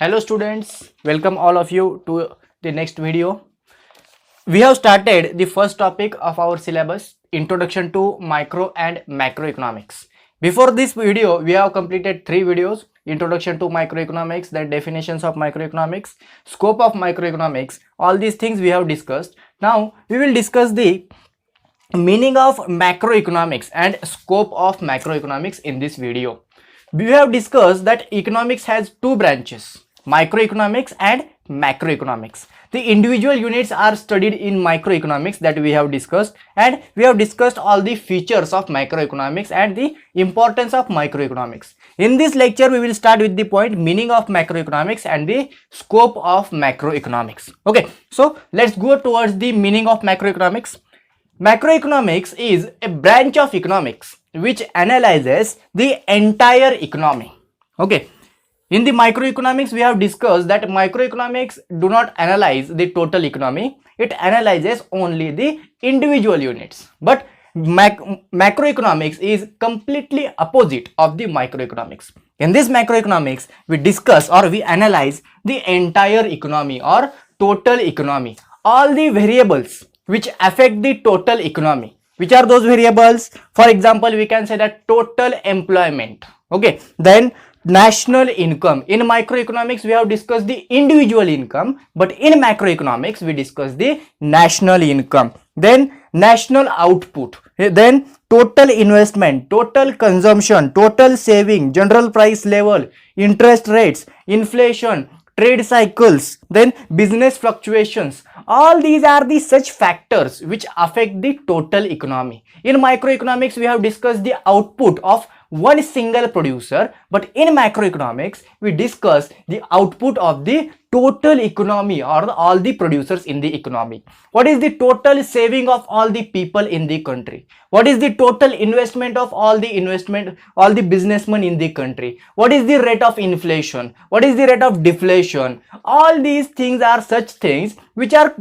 Hello students, welcome all of you to the next video. We have started the first topic of our syllabus, Introduction to Micro and Macroeconomics. Before this video, we have completed 3 videos, Introduction to Microeconomics, then definitions of microeconomics, scope of microeconomics, all these things we have discussed. Now, we will discuss the meaning of macroeconomics and scope of macroeconomics in this video. We have discussed that economics has two branches, microeconomics and macroeconomics. The individual units are studied in microeconomics that we have discussed, and we have discussed all the features of macroeconomics and the importance of microeconomics. In this lecture, we will start with the point meaning of macroeconomics and the scope of macroeconomics. Okay, so let's go towards the meaning of macroeconomics. Macroeconomics is a branch of economics which analyzes the entire economy. Okay, in the microeconomics we have discussed that microeconomics do not analyze the total economy, it analyzes only the individual units. But macroeconomics is completely opposite of the microeconomics. In this macroeconomics we discuss or we analyze the entire economy or total economy, all the variables which affect the total economy. Which are those variables? For example, we can say that total employment. Okay, then national income. In microeconomics we have discussed the individual income, but in macroeconomics we discuss the national income. Then national output, then total investment, total consumption, total saving, general price level, interest rates, inflation, trade cycles, then business fluctuations. All these are the such factors which affect the total economy. In microeconomics we have discussed the output of one single producer, but in macroeconomics we discuss the output of the total economy or all the producers in the economy. What is the total saving of all the people in the country? What is the total investment of all the businessmen in the country? What is the rate of inflation? What is the rate of deflation? All these things are such things which are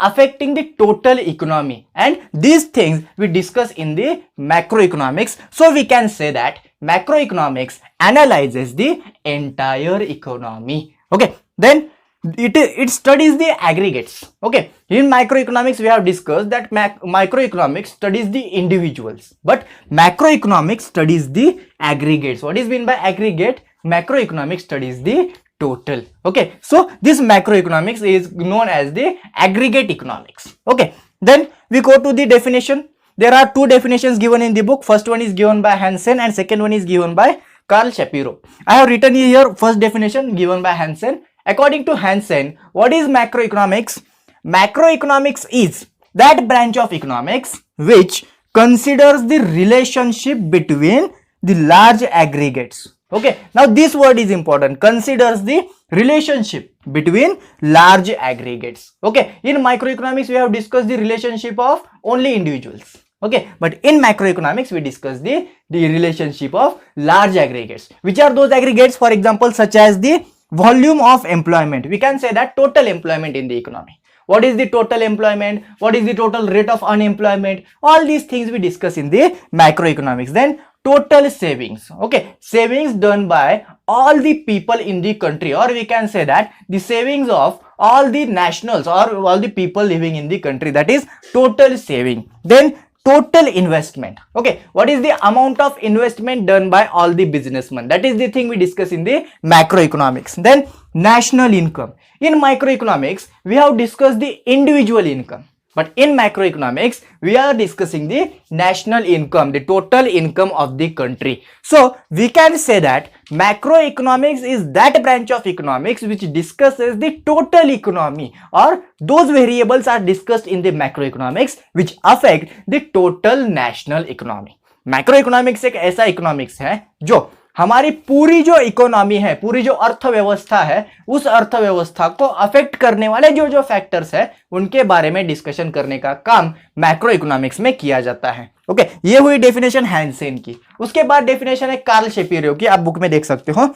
affecting the total economy, and these things we discuss in the macroeconomics. So we can say that macroeconomics analyzes the entire economy. Okay, then it studies the aggregates. Okay, in microeconomics we have discussed that microeconomics studies the individuals, but macroeconomics studies the aggregates. What is meant by aggregate? Macroeconomics studies the total. Okay, so this macroeconomics is known as the aggregate economics. Okay, then we go to the definition. There are two definitions given in the book. First one is given by Hansen and second one is given by Carl Shapiro. I have written here first definition given by Hansen. According to Hansen, what is macroeconomics? Macroeconomics is that branch of economics which considers the relationship between the large aggregates. Okay, now this word is important, considers the relationship between large aggregates. Okay, in microeconomics we have discussed the relationship of only individuals. Okay, but in macroeconomics we discuss the relationship of large aggregates. Which are those aggregates? For example, such as the volume of employment. We can say that total employment in the economy. What is the total employment? What is the total rate of unemployment? All these things we discuss in the macroeconomics. Then total savings. Okay, savings done by all the people in the country, or we can say that the savings of all the nationals or all the people living in the country, that is total saving. Then total investment. Okay, what is the amount of investment done by all the businessmen? That is the thing we discuss in the macroeconomics. Then national income. In microeconomics we have discussed the individual income, but in macroeconomics we are discussing the national income, the total income of the country. So we can say that macroeconomics is that branch of economics which discusses the total economy, or those variables are discussed in the macroeconomics which affect the total national economy. Macroeconomics एक ऐसा economics है जो हमारी पूरी जो economy है, पूरी जो अर्थव्यवस्था है, उस अर्थव्यवस्था को अफेक्ट करने वाले जो फैक्टर्स है उनके बारे में डिस्कशन करने का काम मैक्रो इकोनॉमिक्स में किया जाता है. ओके, ये हुई डेफिनेशन हैंसेन की. उसके बाद डेफिनेशन है कार्ल शेपिरो की, आप बुक में देख सकते हो.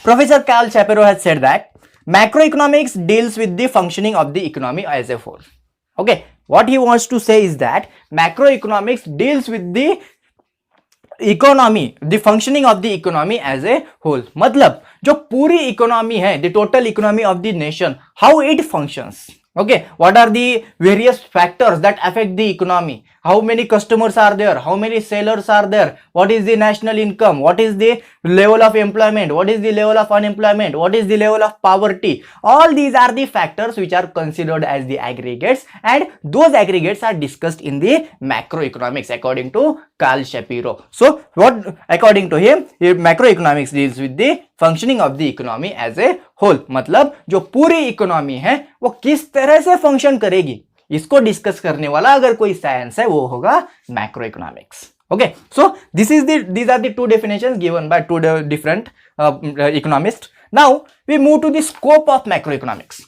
Professor Carl Shapiro has said that macroeconomics deals with the functioning of the economy as a whole. Okay, what he wants to say is that macroeconomics deals with the economy, the functioning of the economy as a whole, मतलब जो पूरी economy है, the total economy of the nation, how it functions. Okay, what are the various factors that affect the economy? How many customers are there? How many sellers are there? What is the national income? What is the level of employment? What is the level of unemployment? What is the level of poverty? All these are the factors which are considered as the aggregates, and those aggregates are discussed in the macroeconomics according to Carl Shapiro. So what, according to him, macroeconomics deals with the functioning of the economy as a whole, मतलब जो पूरी economy है वो किस तरह से function करेगी, इसको डिस्कस करने वाला अगर कोई साइंस है वो होगा macro economics. Okay, so these are the two definitions given by two different economists. Now we move to the scope of macroeconomics.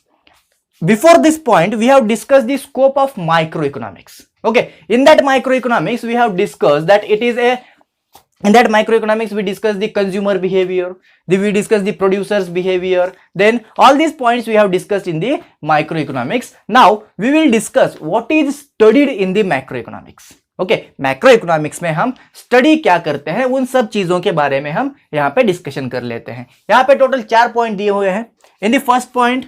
Before this point we have discussed the scope of microeconomics. Okay, in that microeconomics we have discussed that it is a, in that microeconomics we discuss the consumer behavior, we discuss the producers behavior, then all these points we have discussed in the microeconomics. Now we will discuss what is studied in the macroeconomics. Okay, macro economics में हम study क्या करते हैं, उन सब चीजों के बारे में हम यहाँ पे डिस्कशन कर लेते हैं. यहाँ पे टोटल 4 पॉइंट दिए हुए हैं. In the first point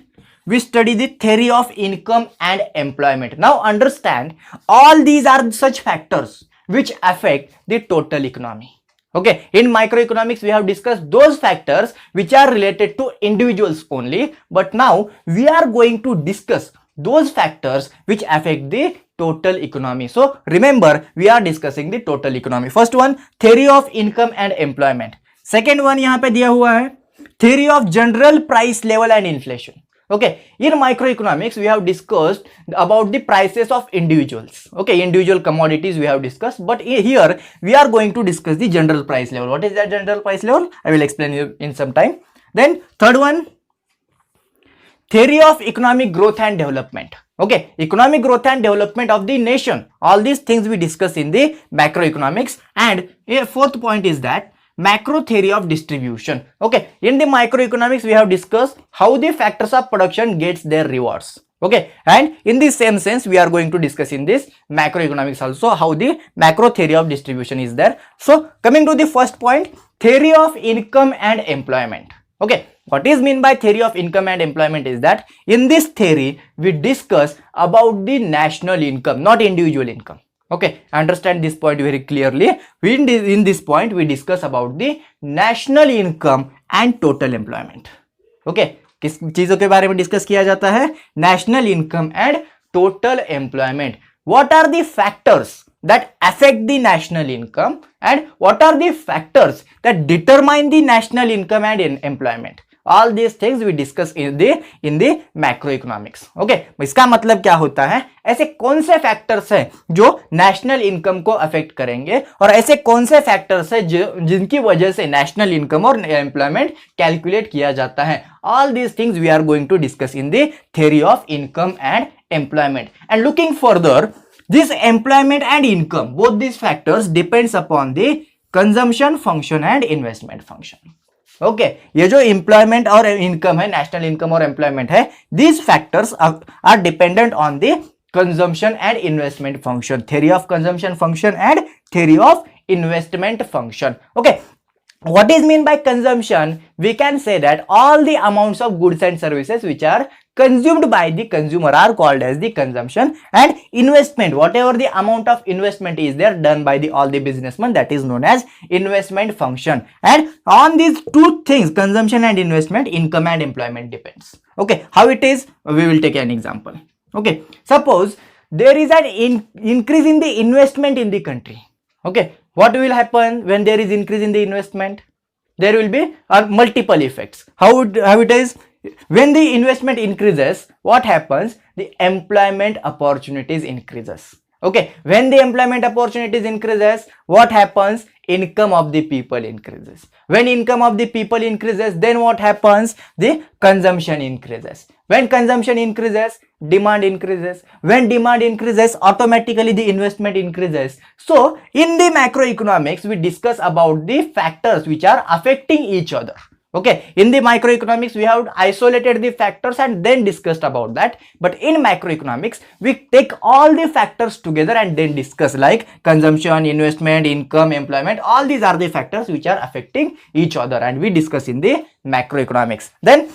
we study the theory of income and employment. Now understand, all these are such factors which affect the total economy. Okay, in microeconomics we have discussed those factors which are related to individuals only, but now we are going to discuss those factors which affect the total economy. So remember, we are discussing the total economy. First one, theory of income and employment. Second one यहाँ पे दिया हुआ है theory of general price level and inflation. Okay, in microeconomics we have discussed about the prices of individuals. Okay, individual commodities we have discussed, but here we are going to discuss the general price level. What is that general price level? I will explain you in some time. Then third one, theory of economic growth and development. Okay, economic growth and development of the nation. All these things we discuss in the macroeconomics. And a fourth point is that macro theory of distribution. Okay, in the microeconomics we have discussed how the factors of production gets their rewards. Okay, and in the same sense we are going to discuss in this macroeconomics also how the macro theory of distribution is there. So coming to the first point, theory of income and employment. Okay, what is mean by theory of income and employment is that in this theory we discuss about the national income, not individual income. Okay, understand this point very clearly. In this point we discuss about the national income and total employment. Okay, किस चीजों के बारे में discuss किया जाता है? national income and total employment. What are the factors that affect the national income and what are the factors that determine the national income and employment? All these things we discuss in the macroeconomics. Okay, इसका मतलब क्या होता है, ऐसे कौन से factors हैं जो नेशनल इनकम को अफेक्ट करेंगे और ऐसे कौन से फैक्टर्स हैं जिनकी वजह से नेशनल इनकम और एम्प्लॉयमेंट कैलकुलेट किया जाता है. All these things we are going to discuss in the theory of income and employment. And looking further, this employment and income, both these factors depends upon the consumption function and investment function. Okay, ये जो employment और income है, national income और employment है, these factors are dependent on the consumption and investment function. Theory of consumption function and theory of investment function. Okay, what is mean by consumption? We can say that all the amounts of goods and services which are consumed by the consumer are called as the consumption, and investment, whatever the amount of investment is there done by all the businessmen, that is known as investment function. And on these two things, consumption and investment, income and employment depends. Okay, how it is? We will take an example. Okay, suppose there is an increase in the investment in the country. Okay, what will happen when there is increase in the investment? There will be multiple effects. How it is? When the investment increases, what happens? The employment opportunities increases. Okay, when the employment opportunities increases, what happens? Income of the people increases. When income of the people increases, then what happens? The consumption increases. When consumption increases, demand increases. When demand increases, automatically the investment increases. So in the macroeconomics we discuss about the factors which are affecting each other. Okay, in the microeconomics we have isolated the factors and then discussed about that, but in macroeconomics we take all the factors together and then discuss, like consumption, investment, income, employment, all these are the factors which are affecting each other and we discuss in the macroeconomics. Then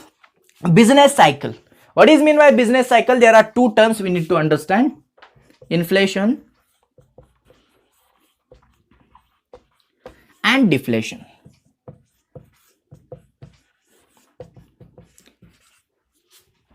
business cycle. What is mean by business cycle? There are two terms we need to understand: inflation and deflation.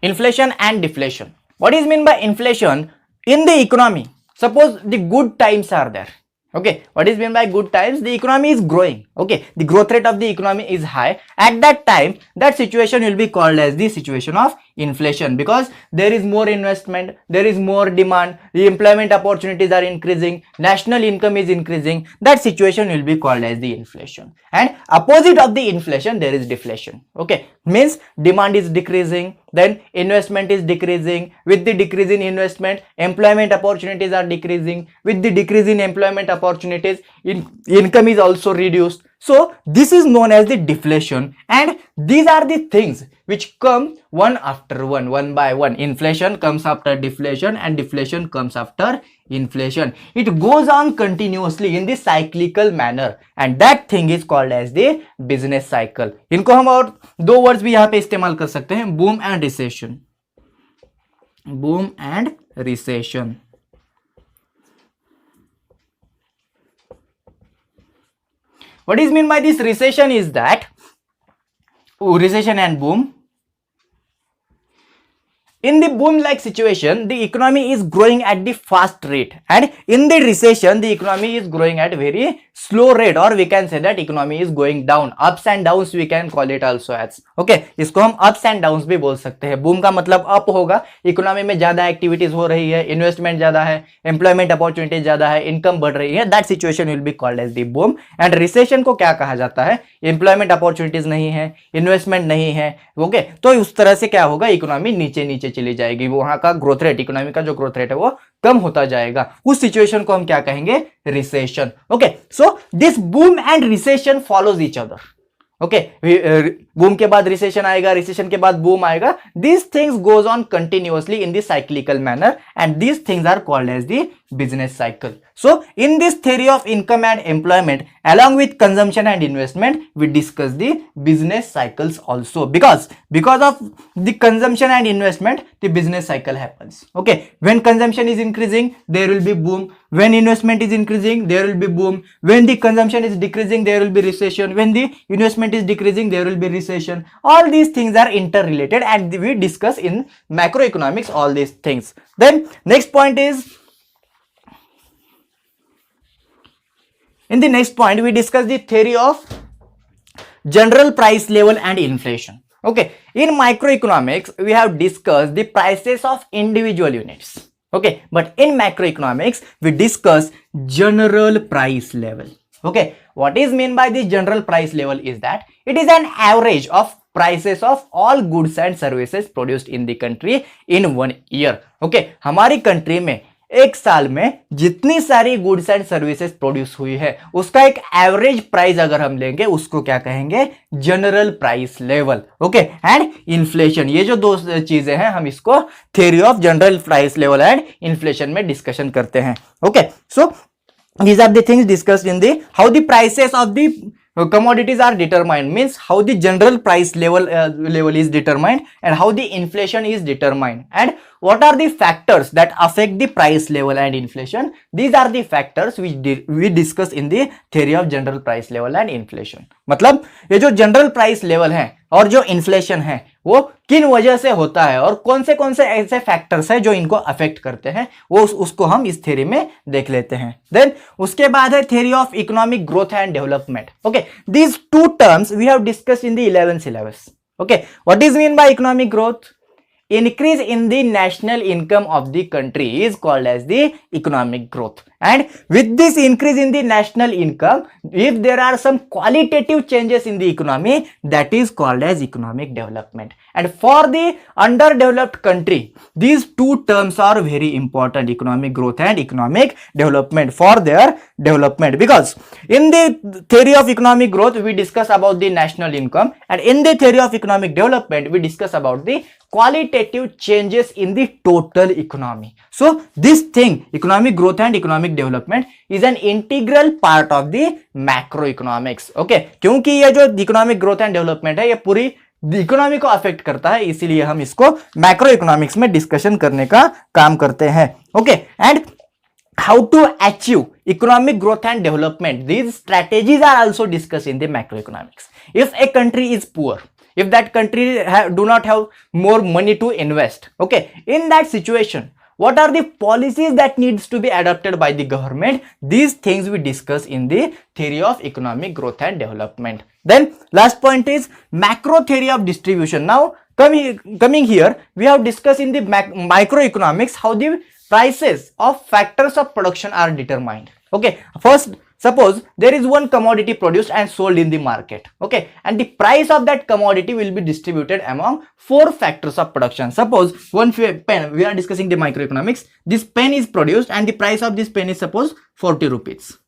Inflation and deflation. What is mean by inflation? In the economy, suppose the good times are there. Okay, what is mean by good times? The economy is growing. Okay, the growth rate of the economy is high. At that time, that situation will be called as the situation of inflation, because there is more investment, there is more demand, the employment opportunities are increasing, national income is increasing. That situation will be called as the inflation. And opposite of the inflation, there is deflation. Okay, means demand is decreasing, then investment is decreasing. With the decrease in investment, employment opportunities are decreasing. With the decrease in employment opportunities, income is also reduced. So this is known as the deflation, and these are the things which come one after one by one. Inflation comes after deflation and deflation comes after inflation. It goes on continuously in the cyclical manner, and that thing is called as the business cycle. इनको हम और दो words भी यहाँ पे इस्तेमाल कर सकते हैं, boom and recession. Boom and recession. What is mean by this recession is that recession and boom. In the boom like situation, the economy is growing at the fast rate, and in the recession the economy is growing at very slow rate, or we can say that economy is going down. Ups and downs we can call it also as. Okay, इसको हम ups and downs भी बोल सकते हैं. boom का मतलब up होगा, economy में ज्यादा एक्टिविटीज हो रही है, इन्वेस्टमेंट ज्यादा है, एम्प्लॉयमेंट अपॉर्चुनिटीज ज्यादा है, इनकम बढ़ रही है. That situation will be called as the boom. And recession को क्या कहा जाता है? एम्प्लॉयमेंट अपॉर्चुनिटीज नहीं है, इन्वेस्टमेंट नहीं है. ओके, तो उस तरह से क्या होगा? इकोनॉमी नीचे नीचे चली जाएगी, वहां का ग्रोथ रेट, इकोनॉमी का जो ग्रोथ रेट है वो कम होता जाएगा. उस सिचुएशन को हम क्या कहेंगे? Recession. Okay, so this boom and recession follows each other. Okay, boom के बाद रिसेशन आएगा, रिसेशन के बाद बूम आएगा. These things goes on continuously in the cyclical manner, and these things are called as the business cycle. So in this theory of income and employment, along with consumption and investment, we discuss the business cycles also, because of the consumption and investment the business cycle happens. Okay, when consumption is increasing there will be boom, when investment is increasing there will be boom, when the consumption is decreasing there will be recession, when the investment is decreasing there will be recession. All these things are interrelated, and we discuss in macroeconomics all these things. Then next point is, in the next point we discuss the theory of general price level and inflation. Okay, in microeconomics we have discussed the prices of individual units. Okay, but in macroeconomics we discuss general price level. Okay, what is mean by the general price level is that it is an average of prices of all goods and services produced in the country in 1 year. Okay, हमारी country में एक साल में जितनी सारी goods and services produce हुई है उसका एक एवरेज प्राइस अगर हम लेंगे उसको क्या कहेंगे? General price level. Okay, and inflation. ये जो दो चीजें हैं हम इसको theory of general price level and inflation में डिस्कशन करते हैं. Okay, so these are the things discussed in the how the prices of the commodities are determined, means how the general price level is determined, and how the inflation is determined, and what are the factors that affect the price level and inflation. These are the factors which we discuss in the theory of general price level and inflation. मतलब ये जो general price level है और जो inflation है वो किन वजह से होता है और कौन से ऐसे फैक्टर्स हैं जो इनको अफेक्ट करते हैं, वो उसको हम इस थ्योरी में देख लेते हैं. देन उसके बाद है theory of economic growth and development. Okay, these two terms we have discussed in the 11th syllabus. Okay, what is mean by economic growth? Increase in the national income of the country is called as the economic growth, And with this increase in the national income, if there are some qualitative changes in the economy, that is called as economic development. And for the underdeveloped country, these two terms are very important, economic growth and economic development, for their development. Because in the theory of economic growth we discuss about the national income, and in the theory of economic development we discuss about the qualitative changes in the total economy. So this thing, economic growth and economic development, is an integral part of the macroeconomics. Okay, क्योंकि ये जो economic growth and development है ये पूरी economy को affect करता है, इसीलिए हम इसको मैक्रो इकोनॉमिक्स में डिस्कशन करने का काम करते हैं. Okay, and how to achieve economic growth and development, these strategies are also discussed in the macroeconomics. If a country is poor, if that country do not have more money to invest, okay, in that situation what are the policies that needs to be adopted by the government? These things we discuss in the theory of economic growth and development. Then last point is macro theory of distribution. Now coming here, we have discussed in the microeconomics how the prices of factors of production are determined. Okay, first suppose there is one commodity produced and sold in the market, okay, and the price of that commodity will be distributed among 4 factors of production. Suppose one pen, we are discussing the microeconomics, this pen is produced and the price of this pen is suppose 40 rupees.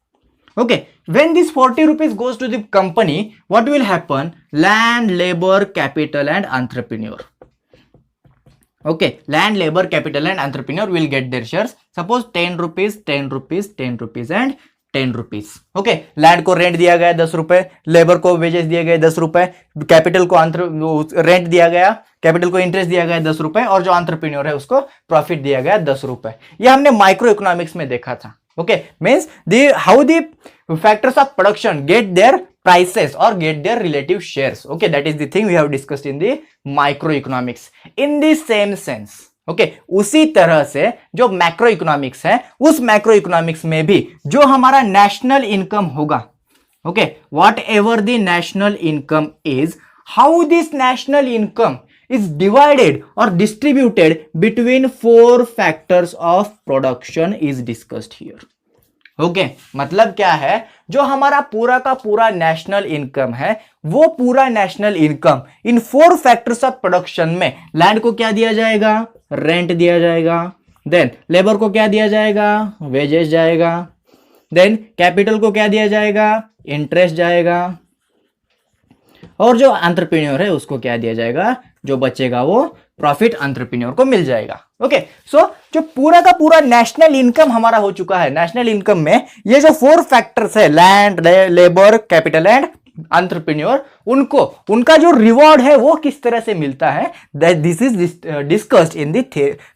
Okay, when this 40 rupees goes to the company, what will happen? Land, labor, capital and entrepreneur. Okay, land, labor, capital and entrepreneur will get their shares. Suppose 10 rupees, 10 rupees, 10 rupees and 10 rupees. Okay, land को rent दिया गया 10 रुपए, labour को wages दिए गए 10 रुपए, capital को rent दिया गया, कैपिटल को इंटरेस्ट दिया गया 10 रुपए, और जो एंटरप्रेन्योर है उसको प्रॉफिट दिया गया 10 रुपए. ये हमने माइक्रो इकोनॉमिक्स में देखा था. Okay, means how the factors of production get their prices or get their relative shares. Okay, that is the thing we have discussed in the microeconomics. In the same sense, okay, उसी तरह से जो macro economics है, उस macro economics में भी जो हमारा नेशनल इनकम होगा, okay, whatever the national income is, how this national income is divided और distributed between 4 factors of production is discussed here. Okay, मतलब क्या है, जो हमारा पूरा का पूरा नेशनल इनकम है, वो पूरा national income in 4 factors of production में, लैंड को क्या दिया जाएगा? रेंट दिया जाएगा. देन लेबर को क्या दिया जाएगा? वेजेस जाएगा. देन कैपिटल को क्या दिया जाएगा? इंटरेस्ट जाएगा. और जो एंटरप्रेन्योर है उसको क्या दिया जाएगा? जो बचेगा वो प्रॉफिट एंटरप्रेन्योर को मिल जाएगा. ओके, सो जो पूरा का पूरा नेशनल इनकम हमारा हो चुका है, नेशनल इनकम में ये जो 4 फैक्टर्स है, land, labour, capital and entrepreneur, उनको उनका जो रिवॉर्ड है वो किस तरह से मिलता है, that this is discussed in the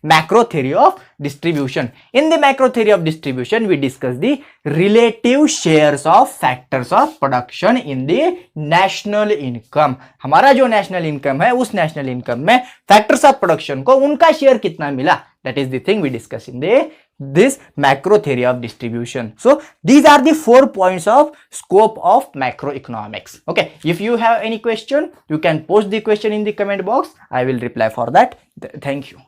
macro theory of distribution. In the macro theory of distribution we discuss the relative shares of factors of production in the national income. हमारा जो नेशनल इनकम है, उस national income में factors of production को उनका share कितना मिला, that is the thing we discuss in this macro theory of distribution. So these are the 4 points of scope of macroeconomics. Okay, if you have any question, you can post the question in the comment box. I will reply for that. Thank you.